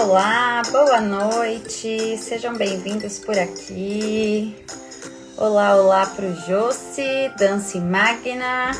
Olá, boa noite, sejam bem-vindos por aqui. Olá, olá pro Josi, Dance Magna,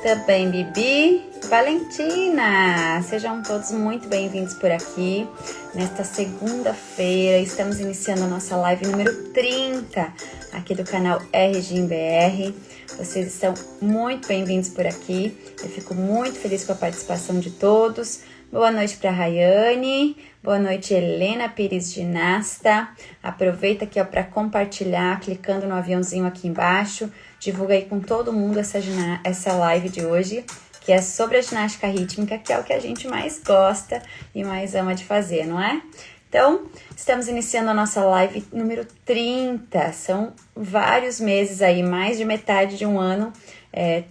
também Bibi, Valentina. Sejam todos muito bem-vindos por aqui. Nesta segunda-feira, estamos iniciando a nossa live número 30 aqui do canal RGBR. Vocês estão muito bem-vindos por aqui. Eu fico muito feliz com a participação de todos. Boa noite para a Rayane, boa noite Helena Pires Ginasta. Aproveita aqui para compartilhar, clicando no aviãozinho aqui embaixo. Divulga aí com todo mundo essa live de hoje, que é sobre a ginástica rítmica, que é o que a gente mais gosta e mais ama de fazer, não é? Então, estamos iniciando a nossa live número 30. São vários meses aí, mais de metade de um ano,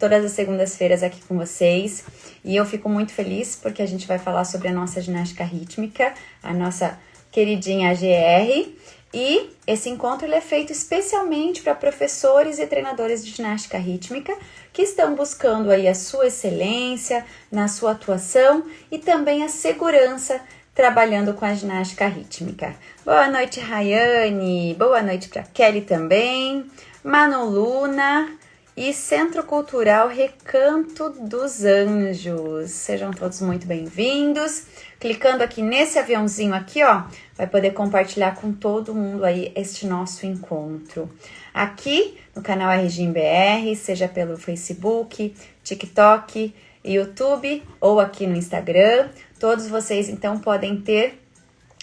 todas as segundas-feiras aqui com vocês. E eu fico muito feliz porque a gente vai falar sobre a nossa ginástica rítmica, a nossa queridinha AGR. E esse encontro ele é feito especialmente para professores e treinadores de ginástica rítmica que estão buscando aí a sua excelência na sua atuação e também a segurança trabalhando com a ginástica rítmica. Boa noite, Rayane. Boa noite para Kelly também. Manu Luna. E Centro Cultural Recanto dos Anjos. Sejam todos muito bem-vindos. Clicando aqui nesse aviãozinho aqui, ó, vai poder compartilhar com todo mundo aí este nosso encontro. Aqui no canal RGBR, seja pelo Facebook, TikTok, YouTube ou aqui no Instagram. Todos vocês, então, podem ter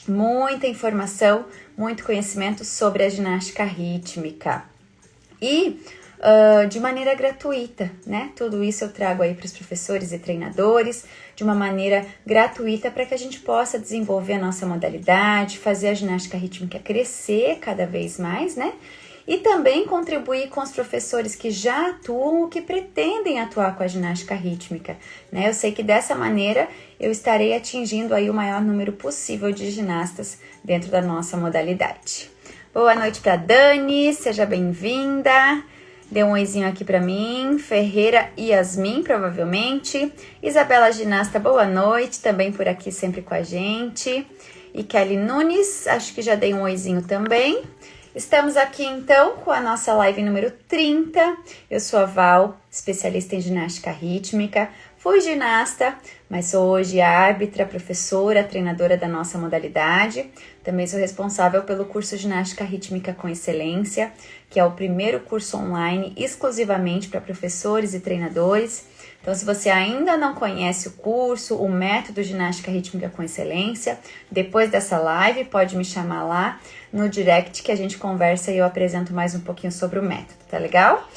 muita informação, muito conhecimento sobre a ginástica rítmica. E de maneira gratuita, né? Tudo isso eu trago aí para os professores e treinadores de uma maneira gratuita para que a gente possa desenvolver a nossa modalidade, fazer a ginástica rítmica crescer cada vez mais, né? E também contribuir com os professores que já atuam ou que pretendem atuar com a ginástica rítmica, né? Eu sei que dessa maneira eu estarei atingindo aí o maior número possível de ginastas dentro da nossa modalidade. Boa noite para Dani, seja bem-vinda. Dê um oizinho aqui para mim. Ferreira Yasmin, provavelmente. Isabela Ginasta, boa noite. Também por aqui, sempre com a gente. E Kelly Nunes, acho que já dei um oizinho também. Estamos aqui, então, com a nossa live número 30. Eu sou a Val, especialista em ginástica rítmica. Fui ginasta, mas sou hoje árbitra, professora, treinadora da nossa modalidade. Também sou responsável pelo curso Ginástica Rítmica com Excelência, que é o primeiro curso online exclusivamente para professores e treinadores. Então, se você ainda não conhece o curso, o método Ginástica Rítmica com Excelência, depois dessa live pode me chamar lá no direct que a gente conversa e eu apresento mais um pouquinho sobre o método, tá legal?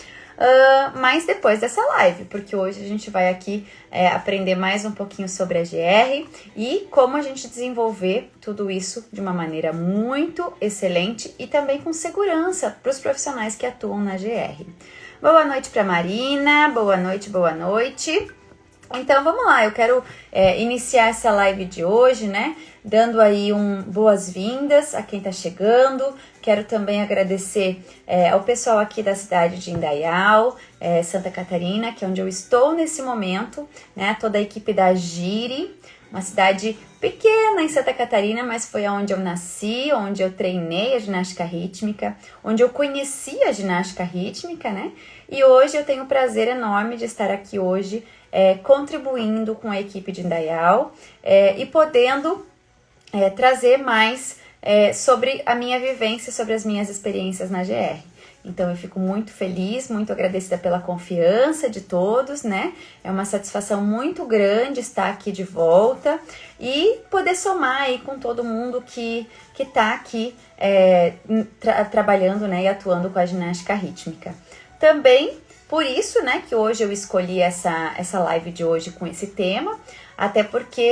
Mas depois dessa live, porque hoje a gente vai aqui aprender mais um pouquinho sobre a GR e como a gente desenvolver tudo isso de uma maneira muito excelente e também com segurança para os profissionais que atuam na GR. Boa noite para Marina, boa noite, boa noite. Então vamos lá, eu quero iniciar essa live de hoje, né? Dando aí boas-vindas a quem tá chegando. Quero também agradecer ao pessoal aqui da cidade de Indaial, Santa Catarina, que é onde eu estou nesse momento, né? Toda a equipe da Giri, uma cidade pequena em Santa Catarina, mas foi onde eu nasci, onde eu treinei a ginástica rítmica, onde eu conheci a ginástica rítmica, né? E hoje eu tenho o prazer enorme de estar aqui hoje contribuindo com a equipe de Indaial e podendo trazer mais sobre a minha vivência, sobre as minhas experiências na GR. Então eu fico muito feliz, muito agradecida pela confiança de todos, né? É uma satisfação muito grande estar aqui de volta e poder somar aí com todo mundo que tá aqui trabalhando, né, e atuando com a ginástica rítmica. Também por isso, né, que hoje eu escolhi essa live de hoje com esse tema, até porque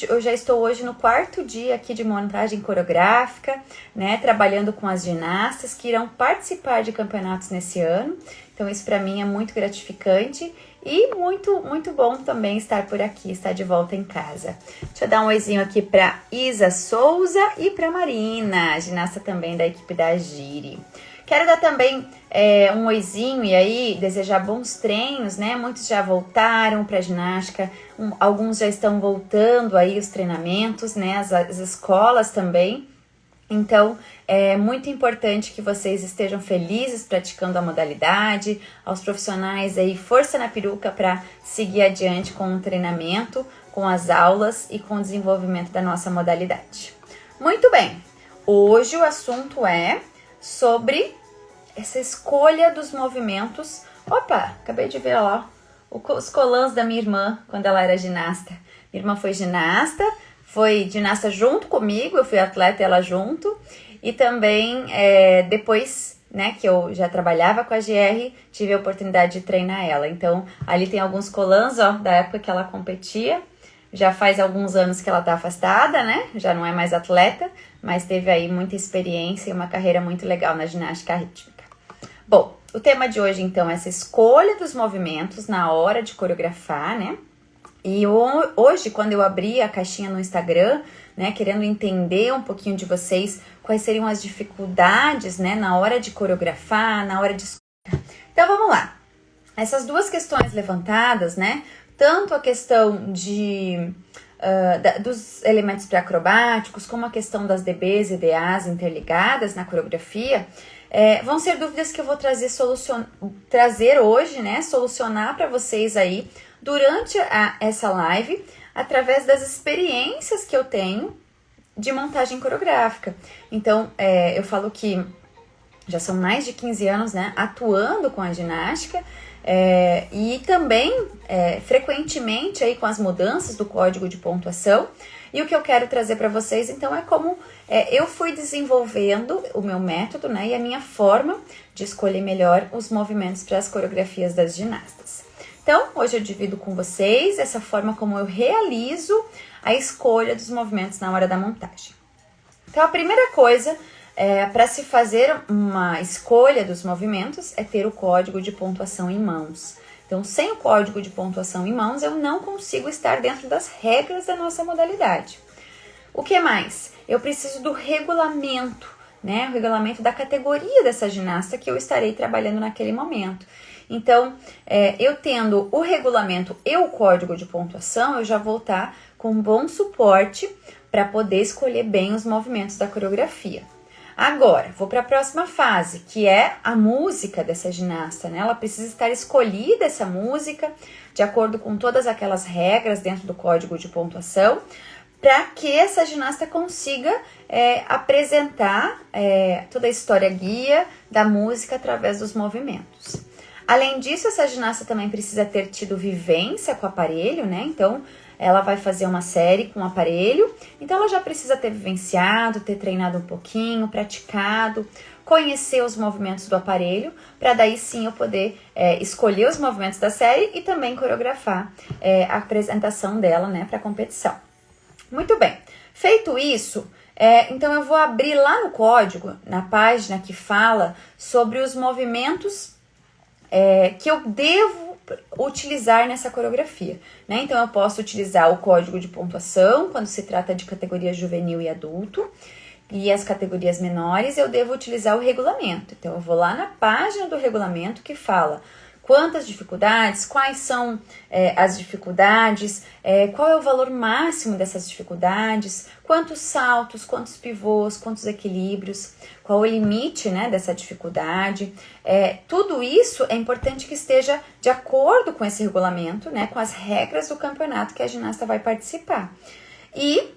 eu já estou hoje no 4º dia aqui de montagem coreográfica, né, trabalhando com as ginastas que irão participar de campeonatos nesse ano. Então isso para mim é muito gratificante e muito, muito bom também estar por aqui, estar de volta em casa. Deixa eu dar um oizinho aqui para Isa Souza e para Marina, ginasta também da equipe da Giri. Quero dar também um oizinho e aí desejar bons treinos, né? Muitos já voltaram para ginástica, alguns já estão voltando aí os treinamentos, né? As escolas também. Então, é muito importante que vocês estejam felizes praticando a modalidade, aos profissionais aí, força na peruca para seguir adiante com o treinamento, com as aulas e com o desenvolvimento da nossa modalidade. Muito bem, hoje o assunto é sobre essa escolha dos movimentos. Opa, acabei de ver lá os colãs da minha irmã quando ela era ginasta. Minha irmã foi ginasta junto comigo, eu fui atleta ela junto, e também depois, né, que eu já trabalhava com a GR, tive a oportunidade de treinar ela. Então, ali tem alguns colãs, ó, da época que ela competia. Já faz alguns anos que ela tá afastada, né, já não é mais atleta, mas teve aí muita experiência e uma carreira muito legal na ginástica rítmica. Bom, o tema de hoje, então, é essa escolha dos movimentos na hora de coreografar, né? E hoje, quando eu abri a caixinha no Instagram, né, querendo entender um pouquinho de vocês, quais seriam as dificuldades, né, na hora de coreografar, na hora de escolher. Então, vamos lá. Essas duas questões levantadas, né, tanto a questão dos elementos pré-acrobáticos, como a questão das DBs e DAs interligadas na coreografia, vão ser dúvidas que eu vou trazer hoje, né, solucionar para vocês aí, durante essa live, através das experiências que eu tenho de montagem coreográfica. Então, eu falo que já são mais de 15 anos, né, atuando com a ginástica, e também, frequentemente, aí, com as mudanças do código de pontuação. E o que eu quero trazer para vocês, então, é como eu fui desenvolvendo o meu método, né, e a minha forma de escolher melhor os movimentos para as coreografias das ginastas. Então, hoje eu divido com vocês essa forma como eu realizo a escolha dos movimentos na hora da montagem. Então, a primeira coisa para se fazer uma escolha dos movimentos é ter o código de pontuação em mãos. Então, sem o código de pontuação em mãos, eu não consigo estar dentro das regras da nossa modalidade. O que mais? Eu preciso do regulamento, né? O regulamento da categoria dessa ginasta que eu estarei trabalhando naquele momento. Então, eu tendo o regulamento e o código de pontuação, eu já vou estar com um bom suporte para poder escolher bem os movimentos da coreografia. Agora, vou para a próxima fase, que é a música dessa ginasta, né? Ela precisa estar escolhida, essa música, de acordo com todas aquelas regras dentro do código de pontuação, para que essa ginasta consiga apresentar toda a história guia da música através dos movimentos. Além disso, essa ginasta também precisa ter tido vivência com o aparelho, né? Então, ela vai fazer uma série com o aparelho, então ela já precisa ter vivenciado, ter treinado um pouquinho, praticado, conhecer os movimentos do aparelho, para daí sim eu poder escolher os movimentos da série e também coreografar a apresentação dela, né, para a competição. Muito bem, feito isso, então eu vou abrir lá no código, na página que fala sobre os movimentos que eu devo utilizar nessa coreografia, né? Então eu posso utilizar o código de pontuação quando se trata de categoria juvenil e adulto, e as categorias menores eu devo utilizar o regulamento. Então eu vou lá na página do regulamento que fala quantas dificuldades, quais são as dificuldades, qual é o valor máximo dessas dificuldades, quantos saltos, quantos pivôs, quantos equilíbrios, qual o limite, né, dessa dificuldade. Tudo isso é importante que esteja de acordo com esse regulamento, né, com as regras do campeonato que a ginasta vai participar. E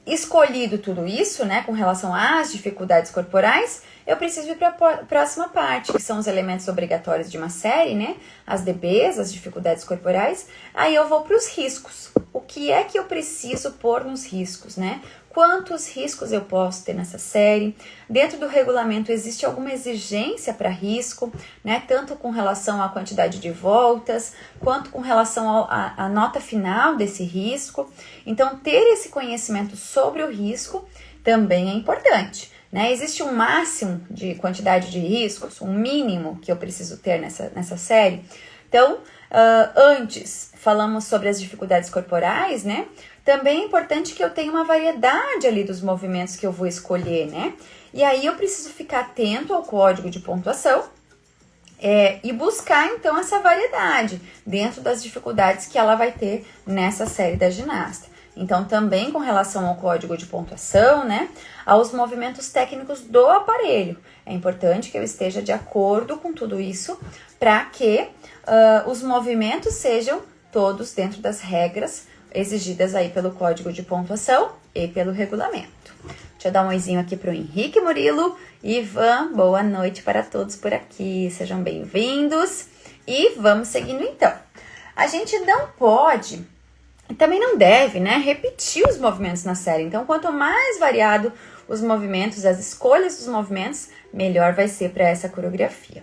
escolhido tudo isso, né, com relação às dificuldades corporais, eu preciso ir para a próxima parte, que são os elementos obrigatórios de uma série, né, as DBs, as dificuldades corporais. Aí eu vou para os riscos. O que é que eu preciso pôr nos riscos, né? Quantos riscos eu posso ter nessa série? Dentro do regulamento existe alguma exigência para risco, né? Tanto com relação à quantidade de voltas, quanto com relação à nota final desse risco. Então, ter esse conhecimento sobre o risco também é importante, né? Existe um máximo de quantidade de riscos, um mínimo que eu preciso ter nessa série. Então, antes falamos sobre as dificuldades corporais, né? Também é importante que eu tenha uma variedade ali dos movimentos que eu vou escolher, né? E aí eu preciso ficar atento ao código de pontuação e buscar então essa variedade dentro das dificuldades que ela vai ter nessa série da ginasta. Então, também com relação ao código de pontuação, né, aos movimentos técnicos do aparelho. É importante que eu esteja de acordo com tudo isso para que os movimentos sejam todos dentro das regras exigidas aí pelo código de pontuação e pelo regulamento. Deixa eu dar um oizinho aqui para o Henrique Murilo. Ivan, boa noite para todos por aqui. Sejam bem-vindos. E vamos seguindo então. A gente não pode e também não deve, né, repetir os movimentos na série. Então, quanto mais variado os movimentos, as escolhas dos movimentos, melhor vai ser para essa coreografia.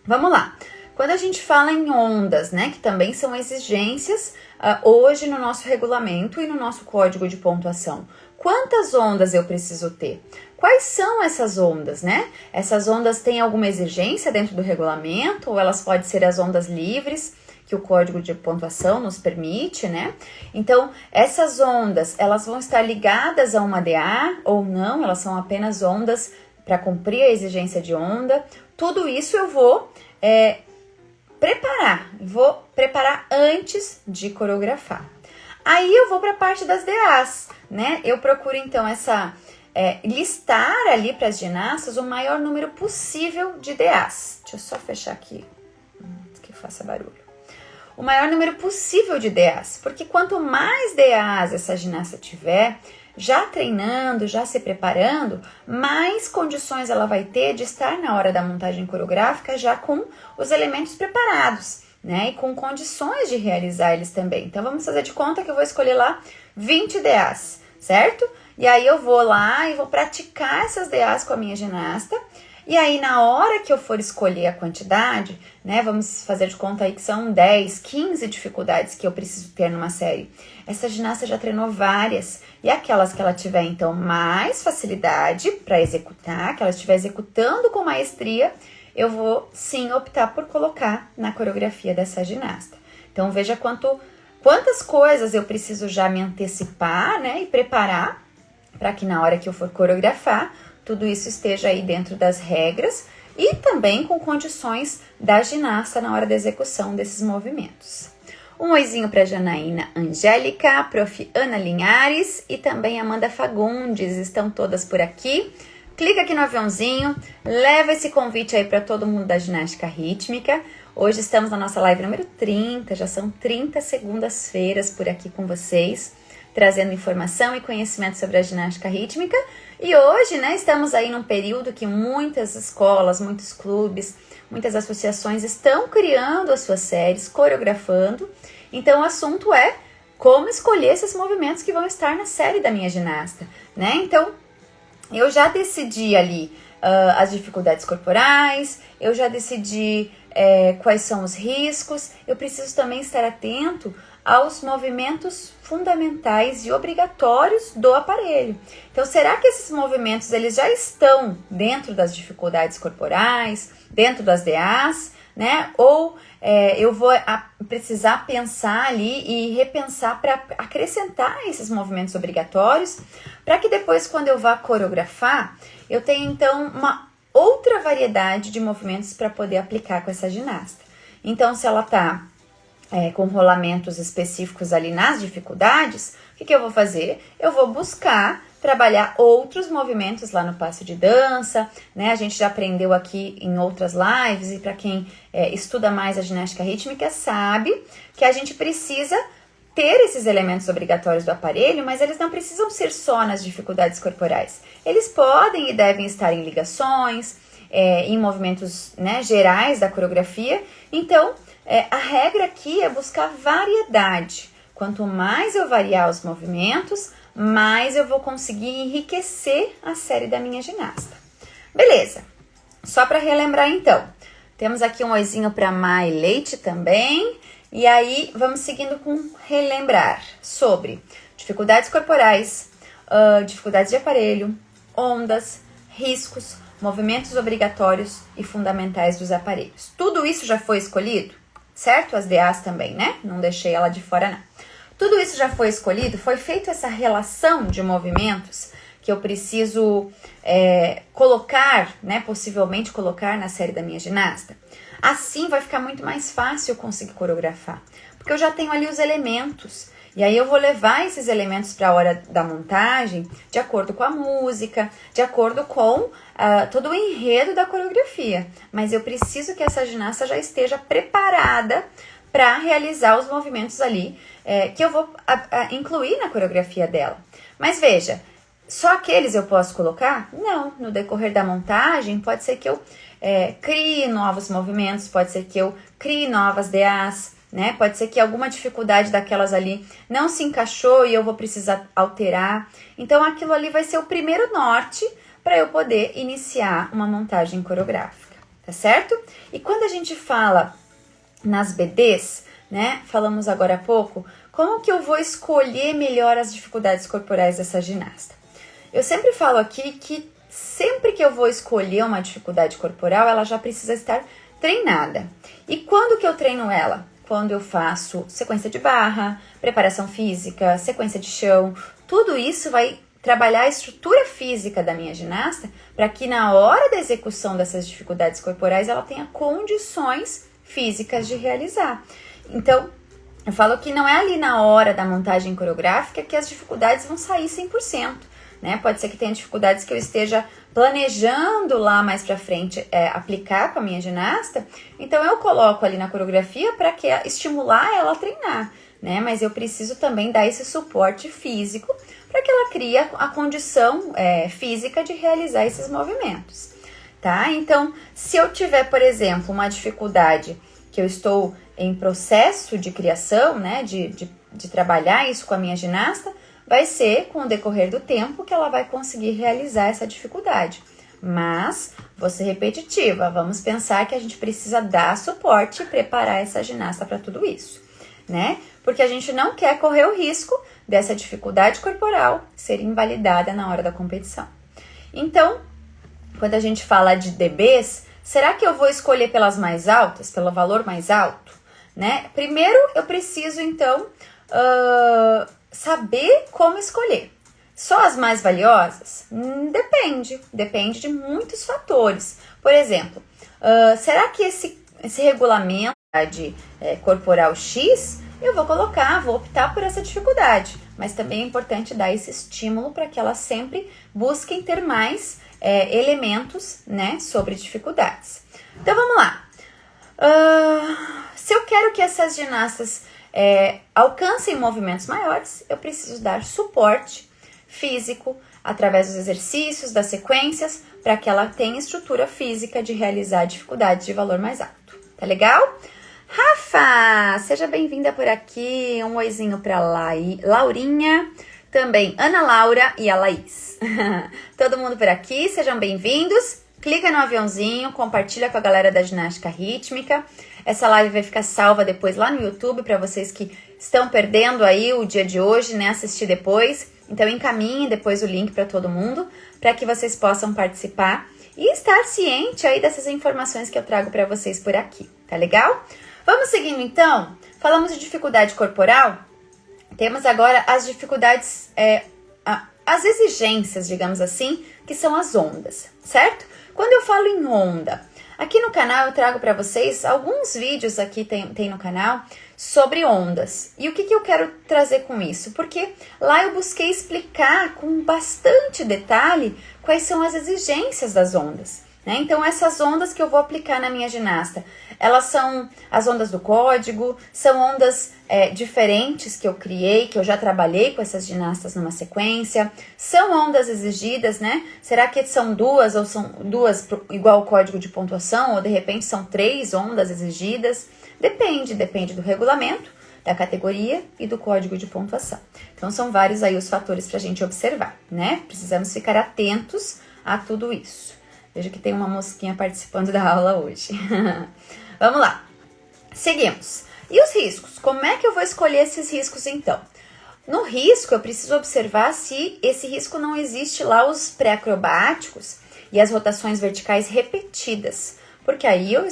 Vamos lá. Quando a gente fala em ondas, né, que também são exigências hoje no nosso regulamento e no nosso código de pontuação, quantas ondas eu preciso ter? Quais são essas ondas, né? Essas ondas têm alguma exigência dentro do regulamento ou elas podem ser as ondas livres que o código de pontuação nos permite, né? Então, essas ondas, elas vão estar ligadas a uma DA ou não, elas são apenas ondas para cumprir a exigência de onda. Tudo isso eu vou preparar antes de coreografar. Aí eu vou para a parte das DAs, né? Eu procuro então listar ali para as ginastas o maior número possível de DAs. Deixa eu só fechar aqui, que faça barulho. O maior número possível de DAs, porque quanto mais DAs essa ginasta tiver, já treinando, já se preparando, mais condições ela vai ter de estar na hora da montagem coreográfica já com os elementos preparados, né? E com condições de realizar eles também. Então, vamos fazer de conta que eu vou escolher lá 20 DAs, certo? E aí eu vou lá e vou praticar essas DAs com a minha ginasta. E aí, na hora que eu for escolher a quantidade, né, vamos fazer de conta aí que são 10, 15 dificuldades que eu preciso ter numa série. Essa ginasta já treinou várias. E aquelas que ela tiver, então, mais facilidade para executar, que ela estiver executando com maestria, eu vou, sim, optar por colocar na coreografia dessa ginasta. Então, veja quantas coisas eu preciso já me antecipar, né, e preparar para que na hora que eu for coreografar, tudo isso esteja aí dentro das regras e também com condições da ginasta na hora da execução desses movimentos. Um oizinho para Janaína Angélica, Prof. Ana Linhares e também Amanda Fagundes, estão todas por aqui. Clica aqui no aviãozinho, leva esse convite aí para todo mundo da ginástica rítmica. Hoje estamos na nossa live número 30, já são 30 segundas-feiras por aqui com vocês, trazendo informação e conhecimento sobre a ginástica rítmica. E hoje, né, estamos aí num período que muitas escolas, muitos clubes, muitas associações estão criando as suas séries, coreografando. Então, o assunto é como escolher esses movimentos que vão estar na série da minha ginasta, né? Então, eu já decidi ali as dificuldades corporais, eu já decidi quais são os riscos, eu preciso também estar atento aos movimentos fundamentais e obrigatórios do aparelho. Então, será que esses movimentos eles já estão dentro das dificuldades corporais, dentro das DAs, né? Ou eu vou precisar pensar ali e repensar para acrescentar esses movimentos obrigatórios, para que depois, quando eu vá coreografar, eu tenha então uma outra variedade de movimentos para poder aplicar com essa ginasta. Então, se ela está com rolamentos específicos ali nas dificuldades, o que eu vou fazer? Eu vou buscar trabalhar outros movimentos lá no passo de dança, né? A gente já aprendeu aqui em outras lives, e para quem estuda mais a ginástica rítmica sabe que a gente precisa ter esses elementos obrigatórios do aparelho, mas eles não precisam ser só nas dificuldades corporais. Eles podem e devem estar em ligações, em movimentos, né, gerais da coreografia. Então, a regra aqui é buscar variedade. Quanto mais eu variar os movimentos, mais eu vou conseguir enriquecer a série da minha ginasta. Beleza, só para relembrar então, temos aqui um oizinho para Mai Leite também, e aí vamos seguindo com relembrar sobre dificuldades corporais, dificuldades de aparelho, ondas, riscos, movimentos obrigatórios e fundamentais dos aparelhos. Tudo isso já foi escolhido? Certo? As DAs também, né? Não deixei ela de fora, não. Tudo isso já foi escolhido? Foi feita essa relação de movimentos que eu preciso colocar, né, possivelmente colocar na série da minha ginasta, assim vai ficar muito mais fácil eu conseguir coreografar, porque eu já tenho ali os elementos. E aí eu vou levar esses elementos para a hora da montagem de acordo com a música, de acordo com todo o enredo da coreografia. Mas eu preciso que essa ginasta já esteja preparada para realizar os movimentos ali que eu vou incluir na coreografia dela. Mas veja, só aqueles eu posso colocar? Não, no decorrer da montagem pode ser que eu crie novos movimentos, pode ser que eu crie novas DAs, né? Pode ser que alguma dificuldade daquelas ali não se encaixou e eu vou precisar alterar. Então, aquilo ali vai ser o primeiro norte para eu poder iniciar uma montagem coreográfica, tá certo? E quando a gente fala nas BDs, né? Falamos agora há pouco, como que eu vou escolher melhor as dificuldades corporais dessa ginasta? Eu sempre falo aqui que sempre que eu vou escolher uma dificuldade corporal, ela já precisa estar treinada. E quando que eu treino ela? Quando eu faço sequência de barra, preparação física, sequência de chão, tudo isso vai trabalhar a estrutura física da minha ginasta para que na hora da execução dessas dificuldades corporais ela tenha condições físicas de realizar. Então, eu falo que não é ali na hora da montagem coreográfica que as dificuldades vão sair 100%. Né? Pode ser que tenha dificuldades que eu esteja planejando lá mais pra frente aplicar com a minha ginasta, então eu coloco ali na coreografia para estimular ela a treinar, né? Mas eu preciso também dar esse suporte físico para que ela crie a condição física de realizar esses movimentos, tá? Então, se eu tiver, por exemplo, uma dificuldade que eu estou em processo de criação, né, de trabalhar isso com a minha ginasta, vai ser com o decorrer do tempo que ela vai conseguir realizar essa dificuldade. Mas, vou ser repetitiva, vamos pensar que a gente precisa dar suporte e preparar essa ginasta para tudo isso, né? Porque a gente não quer correr o risco dessa dificuldade corporal ser invalidada na hora da competição. Então, quando a gente fala de DBs, será que eu vou escolher pelas mais altas, pelo valor mais alto, né? Primeiro, eu preciso, então, saber como escolher. Só as mais valiosas? Depende de muitos fatores. Por exemplo, será que esse regulamento de corporal X, eu vou optar por essa dificuldade. Mas também é importante dar esse estímulo para que elas sempre busquem ter mais elementos, né, sobre dificuldades. Então vamos lá. Se eu quero que essas ginastas alcancem movimentos maiores, eu preciso dar suporte físico através dos exercícios, das sequências, para que ela tenha estrutura física de realizar dificuldades de valor mais alto. Tá legal? Rafa, seja bem-vinda por aqui. Um oizinho para Laurinha, também Ana Laura e a Laís. Todo mundo por aqui, sejam bem-vindos. Clica no aviãozinho, compartilha com a galera da ginástica rítmica. Essa live vai ficar salva depois lá no YouTube para vocês que estão perdendo aí o dia de hoje, né? Assistir depois. Então encaminhem depois o link para todo mundo, para que vocês possam participar e estar ciente aí dessas informações que eu trago para vocês por aqui, tá legal? Vamos seguindo então? Falamos de dificuldade corporal. Temos agora as dificuldades, as exigências, digamos assim, que são as ondas, certo? Quando eu falo em onda, aqui no canal eu trago para vocês alguns vídeos aqui tem no canal sobre ondas. E o que eu quero trazer com isso? Porque lá eu busquei explicar com bastante detalhe quais são as exigências das ondas, né? Então essas ondas que eu vou aplicar na minha ginasta, elas são as ondas do código, são ondas diferentes que eu criei, que eu já trabalhei com essas ginastas numa sequência, são ondas exigidas, né? Será que são duas ou são duas igual o código de pontuação, ou de repente são 3 ondas exigidas? Depende do regulamento, da categoria e do código de pontuação. Então são vários aí os fatores para a gente observar, né? Precisamos ficar atentos a tudo isso. Vejo que tem uma mosquinha participando da aula hoje. Vamos lá. Seguimos. E os riscos? Como é que eu vou escolher esses riscos então? No risco, eu preciso observar se esse risco não existe lá os pré-acrobáticos e as rotações verticais repetidas, porque aí eu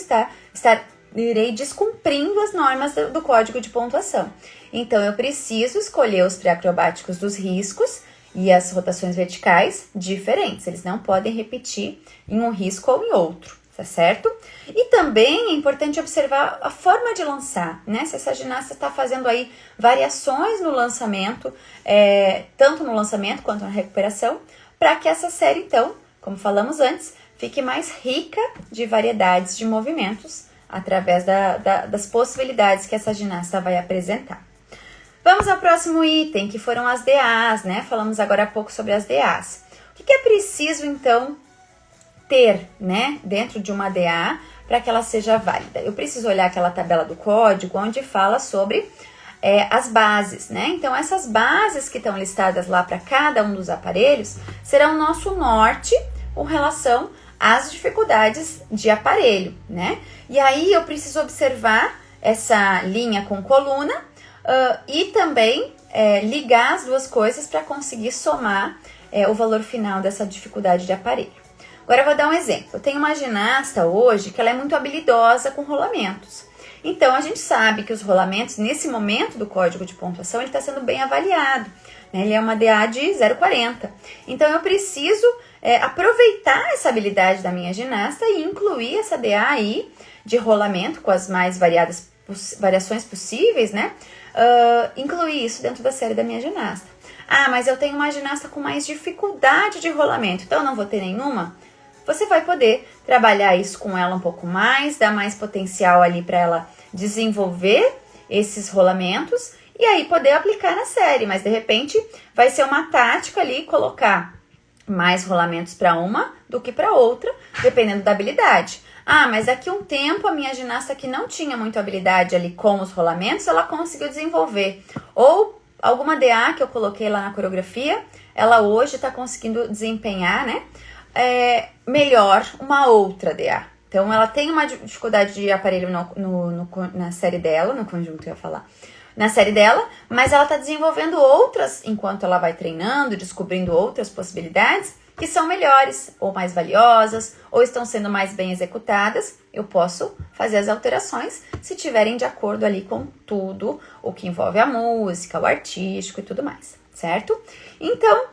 irei descumprindo as normas do código de pontuação. Então, eu preciso escolher os pré-acrobáticos dos riscos e as rotações verticais diferentes. Eles não podem repetir em um risco ou em outro, tá certo? E também é importante observar a forma de lançar, né? Se essa ginasta está fazendo aí variações no lançamento, tanto no lançamento quanto na recuperação, para que essa série, então, como falamos antes, fique mais rica de variedades de movimentos através das possibilidades que essa ginasta vai apresentar. Vamos ao próximo item, que foram as DAs, né? Falamos agora há pouco sobre as DAs. O que é preciso, então, ter, né, dentro de uma DA para que ela seja válida? Eu preciso olhar aquela tabela do código onde fala sobre as bases, né? Então, essas bases que estão listadas lá para cada um dos aparelhos serão o nosso norte com relação às dificuldades de aparelho, né? E aí eu preciso observar essa linha com coluna e também ligar as duas coisas para conseguir somar o valor final dessa dificuldade de aparelho. Agora eu vou dar um exemplo. Eu tenho uma ginasta hoje que ela é muito habilidosa com rolamentos. Então, a gente sabe que os rolamentos, nesse momento do código de pontuação, ele está sendo bem avaliado, né? Ele é uma DA de 0,40. Então, eu preciso aproveitar essa habilidade da minha ginasta e incluir essa DA aí de rolamento com as mais variações possíveis, né? Incluir isso dentro da série da minha ginasta. Ah, mas eu tenho uma ginasta com mais dificuldade de rolamento, então eu não vou ter nenhuma? Você vai poder trabalhar isso com ela um pouco mais, dar mais potencial ali para ela desenvolver esses rolamentos e aí poder aplicar na série. Mas de repente vai ser uma tática ali colocar mais rolamentos para uma do que para outra, dependendo da habilidade. Ah, mas daqui a um tempo a minha ginasta que não tinha muita habilidade ali com os rolamentos, ela conseguiu desenvolver. Ou alguma DA que eu coloquei lá na coreografia, ela hoje está conseguindo desempenhar, né? Melhor uma outra DA. Então, ela tem uma dificuldade de aparelho na série dela, no conjunto eu ia falar, na série dela, mas ela está desenvolvendo outras enquanto ela vai treinando, descobrindo outras possibilidades que são melhores, ou mais valiosas, ou estão sendo mais bem executadas. Eu posso fazer as alterações se tiverem de acordo ali com tudo o que envolve a música, o artístico e tudo mais, certo? Então,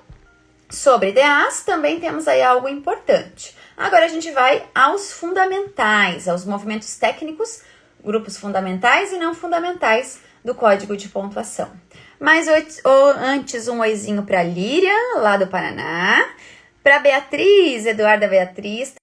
sobre DAs, também temos aí algo importante. Agora a gente vai aos fundamentais, aos movimentos técnicos, grupos fundamentais e não fundamentais do código de pontuação. Mas antes um oizinho para Líria, lá do Paraná, para Beatriz, Eduarda Beatriz.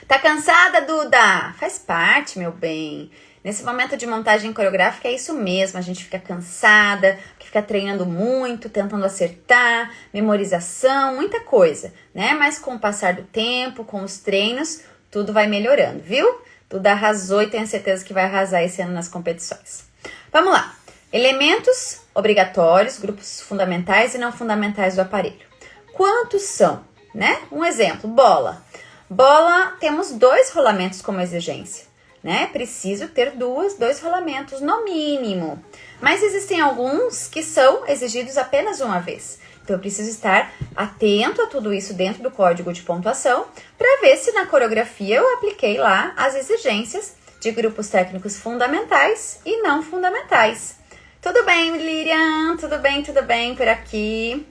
Tá cansada, Duda? Faz parte, meu bem. Nesse momento de montagem coreográfica é isso mesmo, a gente fica cansada, fica treinando muito, tentando acertar, memorização, muita coisa, né? Mas com o passar do tempo, com os treinos, tudo vai melhorando, viu? Tudo arrasou e tenho certeza que vai arrasar esse ano nas competições. Vamos lá. Elementos obrigatórios, grupos fundamentais e não fundamentais do aparelho. Quantos são, né? Um exemplo, bola. Bola, temos 2 rolamentos como exigência, né? Preciso ter 2 rolamentos no mínimo. Mas existem alguns que são exigidos apenas uma vez. Então, eu preciso estar atento a tudo isso dentro do código de pontuação para ver se na coreografia eu apliquei lá as exigências de grupos técnicos fundamentais e não fundamentais. Tudo bem, Lilian? Tudo bem por aqui?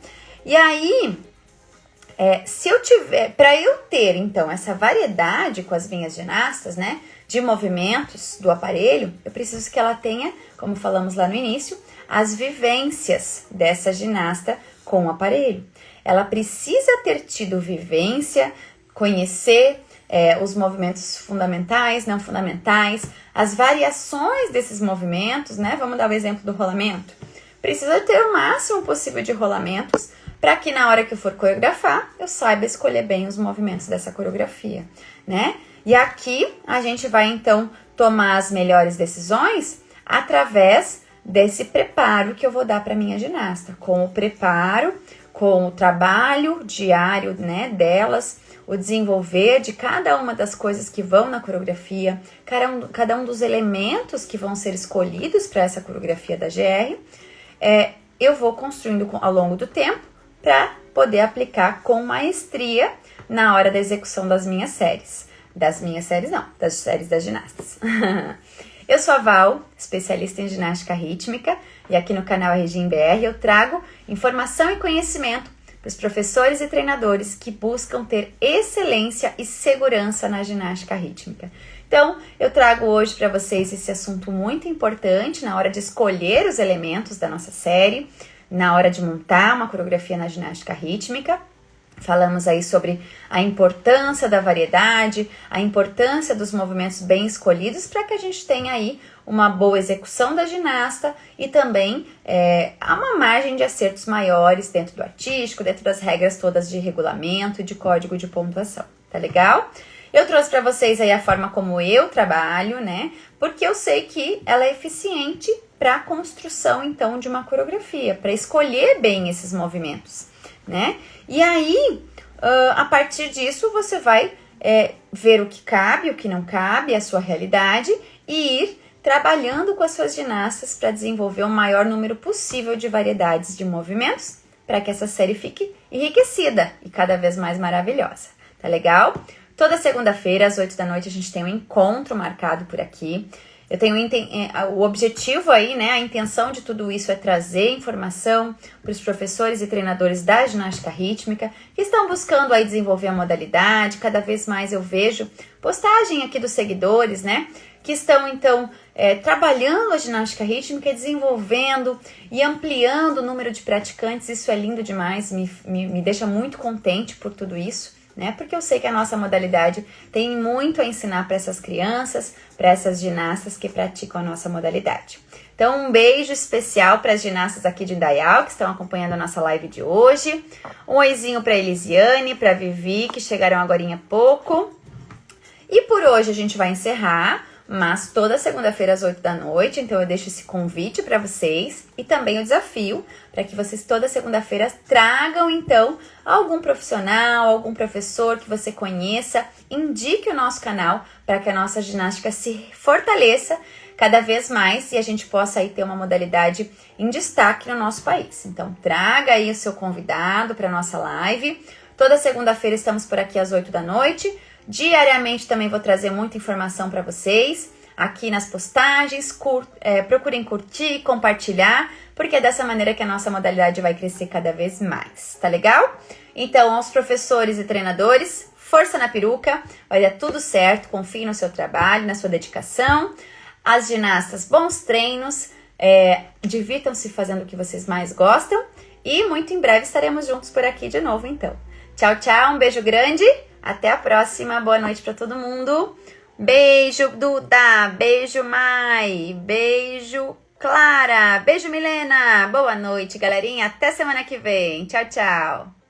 E aí, para eu ter, então, essa variedade com as minhas ginastas, né, de movimentos do aparelho, eu preciso que ela tenha, como falamos lá no início, as vivências dessa ginasta com o aparelho. Ela precisa ter tido vivência, conhecer os movimentos fundamentais, não fundamentais, as variações desses movimentos, né? Vamos dar o exemplo do rolamento. Precisa ter o máximo possível de rolamentos para que na hora que eu for coreografar, eu saiba escolher bem os movimentos dessa coreografia, né? E aqui a gente vai então tomar as melhores decisões através desse preparo que eu vou dar para minha ginasta, com o preparo, com o trabalho diário, né, delas, o desenvolver de cada uma das coisas que vão na coreografia, cada um dos elementos que vão ser escolhidos para essa coreografia da GR, eu vou construindo ao longo do tempo para poder aplicar com maestria na hora da execução das minhas séries. Das minhas séries não, das séries das ginastas. Eu sou a Val, especialista em ginástica rítmica, e aqui no canal Regime BR eu trago informação e conhecimento para os professores e treinadores que buscam ter excelência e segurança na ginástica rítmica. Então, eu trago hoje para vocês esse assunto muito importante na hora de escolher os elementos da nossa série, na hora de montar uma coreografia na ginástica rítmica. Falamos aí sobre a importância da variedade, a importância dos movimentos bem escolhidos para que a gente tenha aí uma boa execução da ginasta e também há uma margem de acertos maiores dentro do artístico, dentro das regras todas de regulamento e de código de pontuação. Tá legal? Eu trouxe para vocês aí a forma como eu trabalho, né? Porque eu sei que ela é eficiente para a construção, então, de uma coreografia, para escolher bem esses movimentos, né? E aí, a partir disso, você vai ver o que cabe, o que não cabe, a sua realidade e ir trabalhando com as suas ginastas para desenvolver o maior número possível de variedades de movimentos para que essa série fique enriquecida e cada vez mais maravilhosa. Tá legal? Toda segunda-feira, às 8 da noite, a gente tem um encontro marcado por aqui. Eu tenho o objetivo aí, né? A intenção de tudo isso é trazer informação para os professores e treinadores da ginástica rítmica que estão buscando aí desenvolver a modalidade. Cada vez mais eu vejo postagem aqui dos seguidores, né? Que estão, então, trabalhando a ginástica rítmica, desenvolvendo e ampliando o número de praticantes. Isso é lindo demais, me deixa muito contente por tudo isso, né? Porque eu sei que a nossa modalidade tem muito a ensinar para essas crianças, para essas ginastas que praticam a nossa modalidade. Então, um beijo especial para as ginastas aqui de Indaial, que estão acompanhando a nossa live de hoje. Um oizinho para a Elisiane, para a Vivi, que chegaram agorinha há pouco. E por hoje a gente vai encerrar, mas toda segunda-feira às 8 da noite, então eu deixo esse convite para vocês e também o desafio para que vocês toda segunda-feira tragam então algum profissional, algum professor que você conheça, indique o nosso canal para que a nossa ginástica se fortaleça cada vez mais e a gente possa aí ter uma modalidade em destaque no nosso país. Então traga aí o seu convidado para a nossa live. Toda segunda-feira estamos por aqui às 8 da noite. Diariamente também vou trazer muita informação para vocês aqui nas postagens. Procurem curtir, compartilhar, porque é dessa maneira que a nossa modalidade vai crescer cada vez mais, tá legal? Então, aos professores e treinadores, força na peruca, vai dar tudo certo, confie no seu trabalho, na sua dedicação. As ginastas, bons treinos, divirtam-se fazendo o que vocês mais gostam e muito em breve estaremos juntos por aqui de novo, então. Tchau, tchau, um beijo grande. Até a próxima, boa noite para todo mundo. Beijo, Duda, beijo, Mai, beijo, Clara, beijo, Milena. Boa noite, galerinha. Até semana que vem. Tchau, tchau.